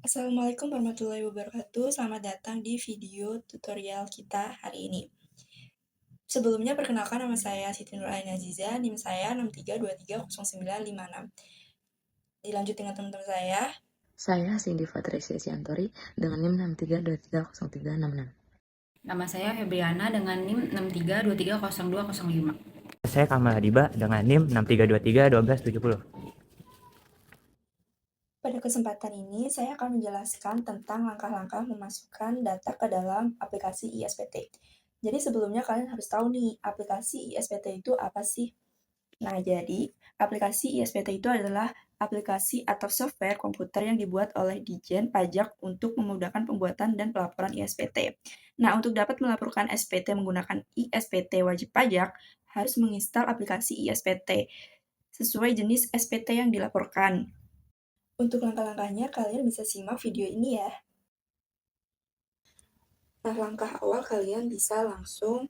Assalamualaikum warahmatullahi wabarakatuh. Selamat datang di video tutorial kita hari ini. Sebelumnya perkenalkan nama saya Siti Nurayani Aziza, NIM saya 63230956. Dilanjut dengan teman-teman saya. Saya Cindy Patricia Siantori dengan NIM 63230366. Nama saya Febriana dengan NIM 63230205. Saya Kamal Hadiba dengan NIM 63231270. Pada kesempatan ini, saya akan menjelaskan tentang langkah-langkah memasukkan data ke dalam aplikasi ISPT. Jadi sebelumnya kalian harus tahu nih, aplikasi ISPT itu apa sih? Nah, jadi aplikasi ISPT itu adalah aplikasi atau software komputer yang dibuat oleh Dijen Pajak untuk memudahkan pembuatan dan pelaporan ISPT. Nah, untuk dapat melaporkan SPT menggunakan ISPT wajib pajak, harus menginstal aplikasi ISPT sesuai jenis SPT yang dilaporkan. Untuk langkah-langkahnya, kalian bisa simak video ini ya. Nah, langkah awal kalian bisa langsung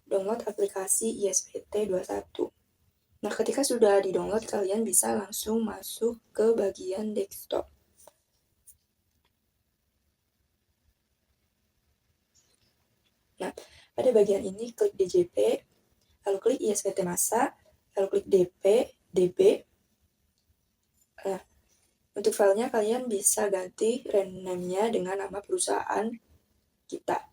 download aplikasi ISPT 21. Nah, ketika sudah di-download, kalian bisa langsung masuk ke bagian desktop. Nah, pada bagian ini klik DJP, lalu klik ISPT Masa, lalu klik DB. Nah, untuk filenya kalian bisa ganti rename-nya dengan nama perusahaan kita.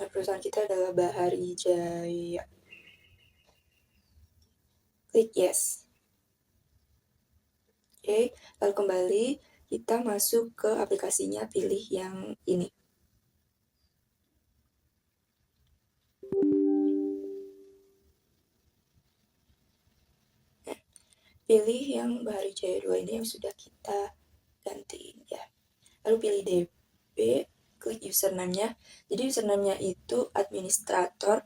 Nah, perusahaan kita adalah Bahari Jaya. Klik yes. Oke, lalu kembali kita masuk ke aplikasinya, pilih yang ini. Nah, pilih yang Bahari Jaya 2 ini yang sudah kita gantiin ya. Lalu pilih DB, klik username-nya. Jadi username-nya itu administrator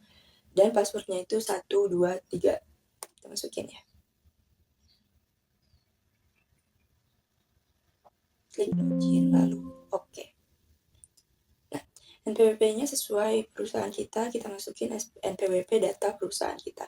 dan password-nya itu 123. Kita masukin ya. Klik login lalu oke. Nah, NPWP-nya sesuai perusahaan kita masukin NPWP data perusahaan kita.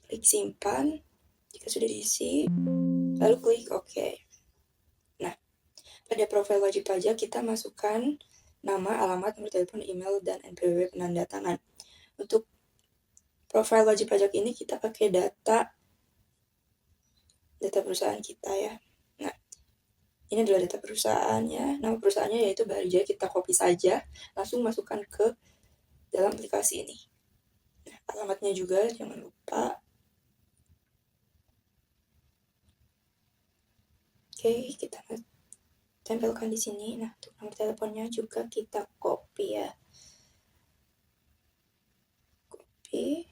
Klik simpan jika sudah diisi, lalu klik OK. Nah, pada profil wajib pajak kita masukkan nama, alamat, nomor telepon, email, dan NPWP penanda tangan. Untuk profil wajib pajak ini kita pakai data perusahaan kita ya. Nah, ini adalah data perusahaannya. Nama perusahaannya yaitu Bahari Jaya, kita copy saja, langsung masukkan ke dalam aplikasi ini. Nah, alamatnya juga jangan lupa. Oke, kita tempelkan di sini. Nah, untuk nomor teleponnya juga kita copy ya. Copy.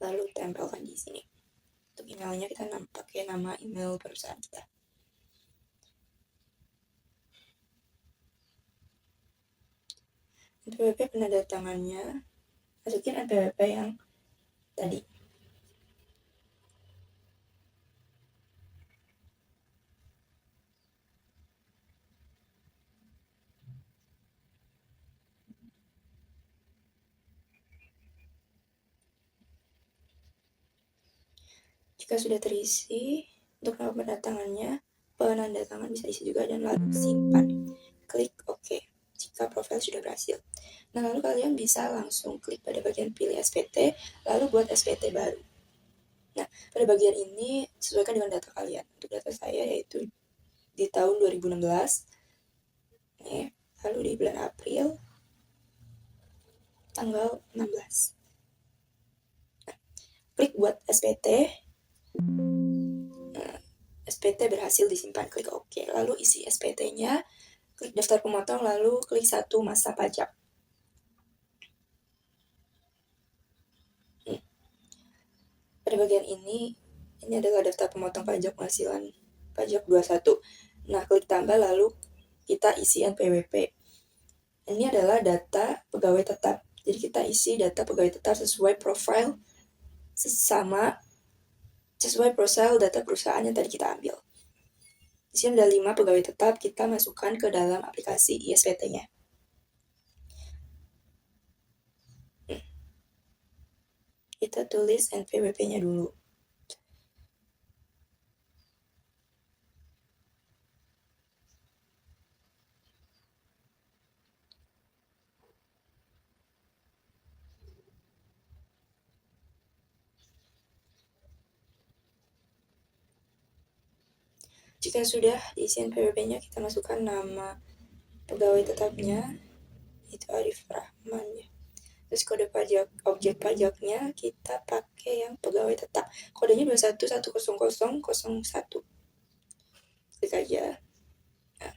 Lalu tempelkan di sini. Untuk emailnya kita pakai nama email perusahaan kita. NPWP penanda tangannya, masukin NPWP yang tadi. Jika sudah terisi, untuk nama penanda tangan bisa isi juga, dan lalu simpan. Klik OK jika profil sudah berhasil. Nah, lalu kalian bisa langsung klik pada bagian pilih SPT, lalu buat SPT baru. Nah, pada bagian ini sesuaikan dengan data kalian. Untuk data saya yaitu di tahun 2016. Nih, lalu di bulan April tanggal 16. Nah, klik buat SPT. SPT berhasil disimpan, klik OK. Lalu isi SPT-nya, klik daftar pemotong, lalu klik 1 masa pajak. Pada bagian ini adalah daftar pemotong pajak penghasilan pajak 21. Nah, klik tambah lalu kita isi NPWP. Ini adalah data pegawai tetap. Jadi kita isi data pegawai tetap sesuai profil data perusahaan yang tadi kita ambil. Di sini ada 5 pegawai tetap, kita masukkan ke dalam aplikasi ISPT-nya. Kita tulis NPWP-nya dulu. Jika sudah diisi NPWP-nya, kita masukkan nama pegawai tetapnya, itu Arif Rahman ya. Terus kode pajak, objek pajaknya kita pakai yang pegawai tetap. Kodenya 21100001. Klik aja. Nah,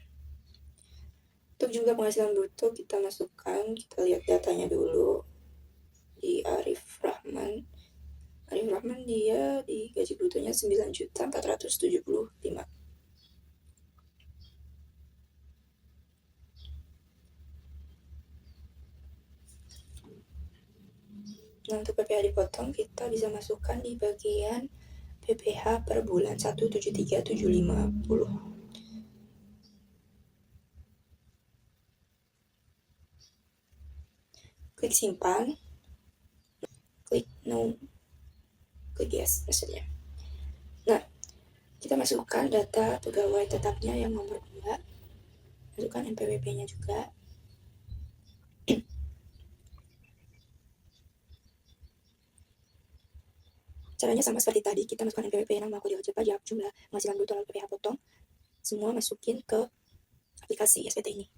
untuk jumlah penghasilan bruto kita masukkan, kita lihat datanya dulu. Di Arif Rahman dia di gaji brutonya 9.475. Nah, untuk PPh dipotong, kita bisa masukkan di bagian PPh per bulan 173.750. Klik simpan, klik no, klik yes maksudnya. Nah, kita masukkan data pegawai tetapnya yang nomor 2, masukkan NPWP-nya juga. Caranya sama seperti tadi, kita masukkan NPWP, nama, kode wajib pajak, jumlah penghasilan bruto, lalu PPh potong, semua masukin ke aplikasi SPT ini.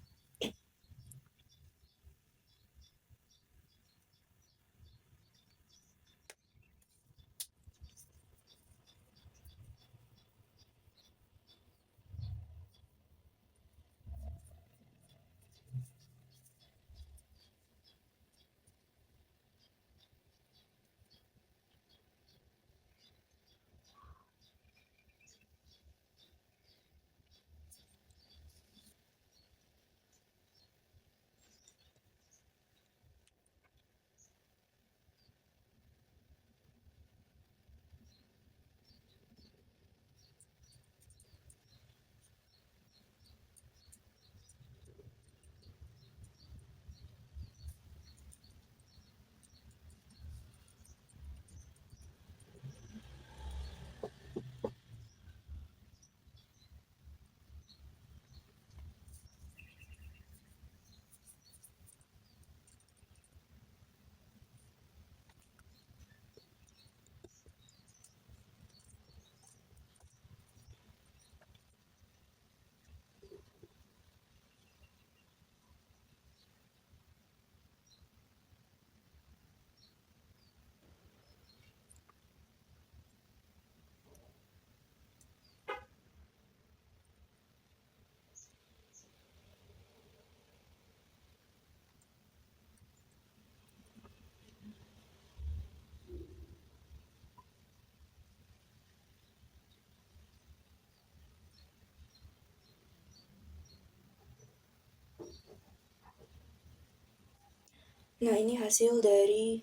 Nah, ini hasil dari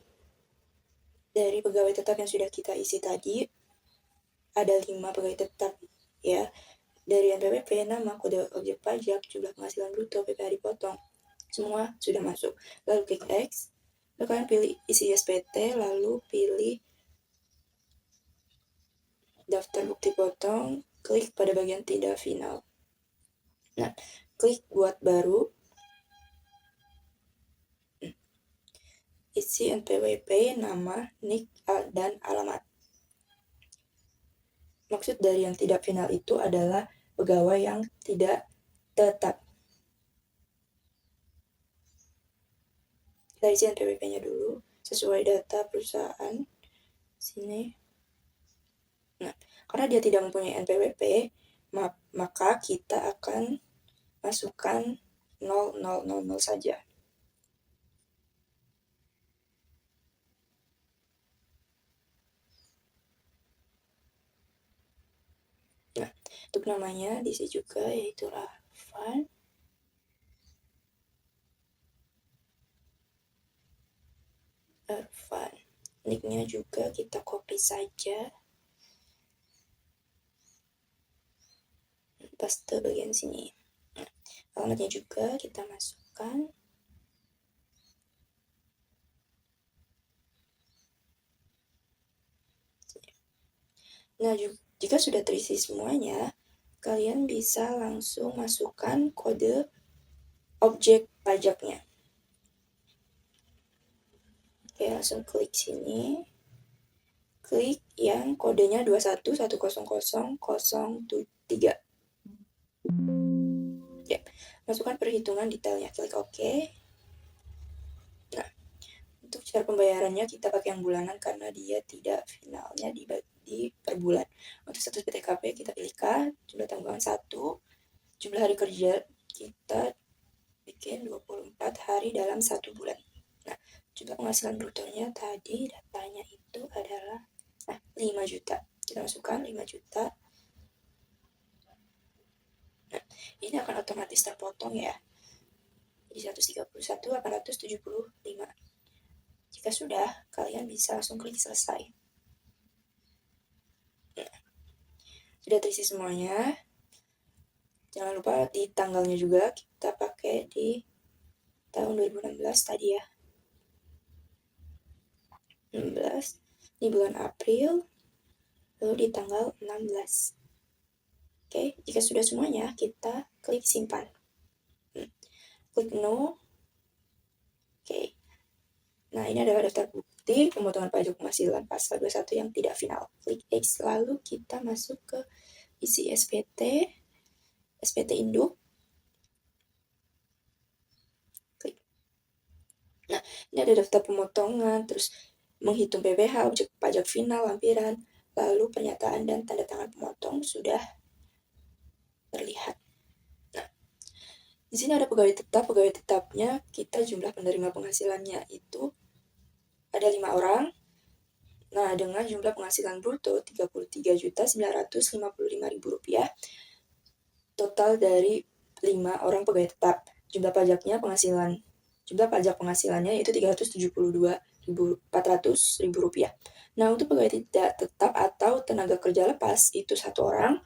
pegawai tetap yang sudah kita isi tadi. Ada 5 pegawai tetap ya. Dari NPWP, nama, kode objek pajak, jumlah penghasilan bruto, PPh dipotong, semua sudah masuk. Lalu klik X, lalu kalian pilih isi SPT, lalu pilih daftar bukti potong, klik pada bagian tidak final. Nah, klik buat baru, isi NPWP, nama, NIK, dan alamat. Maksud dari yang tidak final itu adalah pegawai yang tidak tetap. Kita isi NPWP-nya dulu sesuai data perusahaan. Sini. Nah, karena dia tidak mempunyai NPWP, maka kita akan masukkan 0000 saja. Nah, untuk namanya diisi juga, yaitu Rafan. Irfan. Nicknya juga kita copy saja. Paste bagian sini. Nah, alamatnya juga kita masukkan. Nah, jika sudah terisi semuanya, kalian bisa langsung masukkan kode objek pajaknya. Oke, langsung klik sini. Klik yang kodenya 2110003. Ya, masukkan perhitungan detailnya. Klik OK. Nah, untuk cara pembayarannya kita pakai yang bulanan karena dia tidak finalnya di per bulan. Untuk status PTKP kita pilihkan jumlah tanggungan 1, jumlah hari kerja kita bikin 24 hari dalam 1 bulan. Nah, jumlah penghasilan brutonya tadi datanya itu adalah 5 juta. Kita masukkan 5 juta. Nah, ini akan otomatis terpotong ya. Jadi 131.875. Jika sudah, kalian bisa langsung klik selesai. Nah, sudah terisi semuanya. Jangan lupa di tanggalnya juga kita pakai di tahun 2016 tadi ya. 16 di bulan April, lalu di tanggal 16. Oke, jika sudah semuanya, kita klik simpan. Klik no. Oke. Nah, ini adalah daftar bukti pemotongan pajak penghasilan pasal 21 yang tidak final. Klik X, lalu kita masuk ke isi SPT induk. Klik. Nah, ini ada daftar pemotongan, terus menghitung PPh, objek pajak final, lampiran, lalu pernyataan dan tanda tangan pemotong sudah terlihat. Nah, di sini ada pegawai tetap. Pegawai tetapnya kita jumlah penerima penghasilannya itu ada 5 orang. Nah, dengan jumlah penghasilan bruto Rp33.955.000. Total dari 5 orang pegawai tetap. Jumlah pajak penghasilannya itu Rp372.400.000. Nah, untuk pegawai tidak tetap atau tenaga kerja lepas itu 1 orang,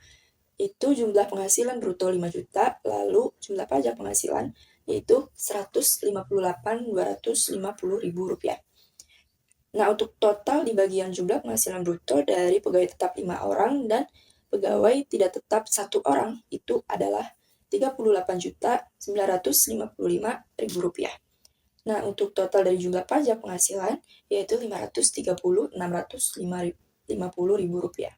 itu jumlah penghasilan bruto 5 juta, lalu jumlah pajak penghasilan yaitu Rp155.250.000. Nah, untuk total di bagian jumlah penghasilan bruto dari pegawai tetap 5 orang dan pegawai tidak tetap 1 orang itu adalah Rp38.955.000. Nah, untuk total dari jumlah pajak penghasilan yaitu Rp530.650.000.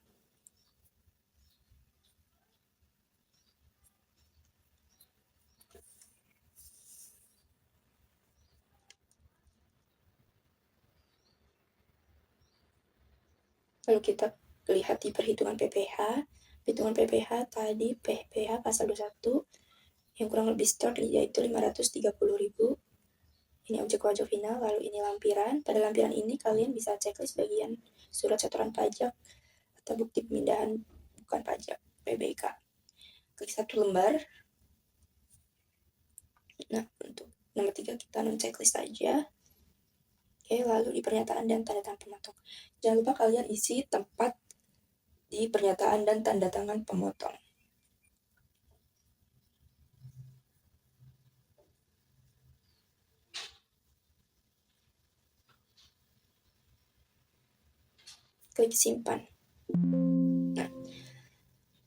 Lalu kita lihat di perhitungan PPh. Perhitungan PPh tadi PPh pasal 21 yang kurang lebih store yaitu Rp530.000. Ini objek wajib final, lalu ini lampiran. Pada lampiran ini kalian bisa checklist bagian surat setoran pajak atau bukti pemindahan bukan pajak PBK. Klik 1 lembar. Nah, untuk nomor 3 kita non checklist saja. Oke, lalu di pernyataan dan tanda tangan pemotong. Jangan lupa kalian isi tempat di pernyataan dan tanda tangan pemotong. Klik simpan. Nah,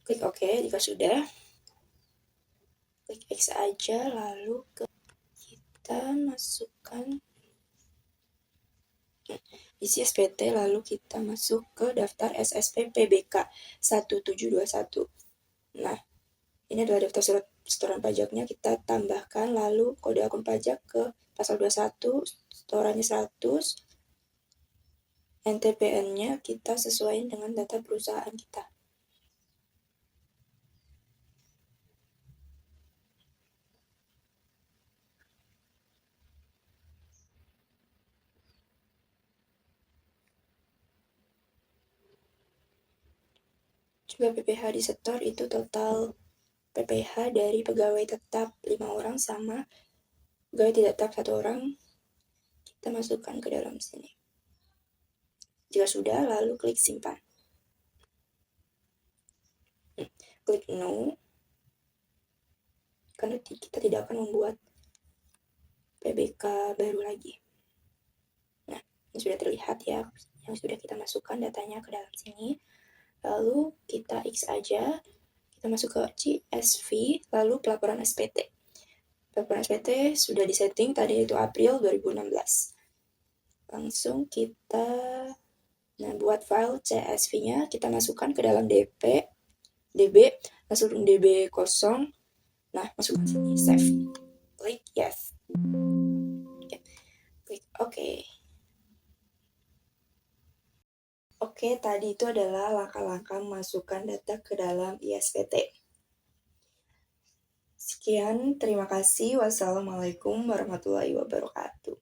klik OK jika sudah. Klik X aja, lalu kita masukkan isi SPT, lalu kita masuk ke daftar SSP PBK 1721. Nah, ini adalah daftar surat setoran pajaknya, kita tambahkan lalu kode akun pajak ke pasal 21, setorannya 100, NTPN-nya kita sesuaikan dengan data perusahaan kita. Jumlah PPh disetor itu total PPh dari pegawai tetap 5 orang sama pegawai tidak tetap 1 orang. kita masukkan ke dalam sini. Jika sudah, lalu klik simpan. Klik no, karena kita tidak akan membuat PBK baru lagi. Nah, ini sudah terlihat ya, yang sudah kita masukkan datanya ke dalam sini. Lalu kita X aja, kita masuk ke CSV, lalu pelaporan SPT. Pelaporan SPT sudah disetting tadi itu April 2016. Langsung kita buat file CSV-nya, kita masukkan ke dalam DB, langsung DB kosong. Nah, masukkan sini, save. Klik yes. Klik OK. Oke, tadi itu adalah langkah-langkah memasukkan data ke dalam ISPT. Sekian, terima kasih. Wassalamualaikum warahmatullahi wabarakatuh.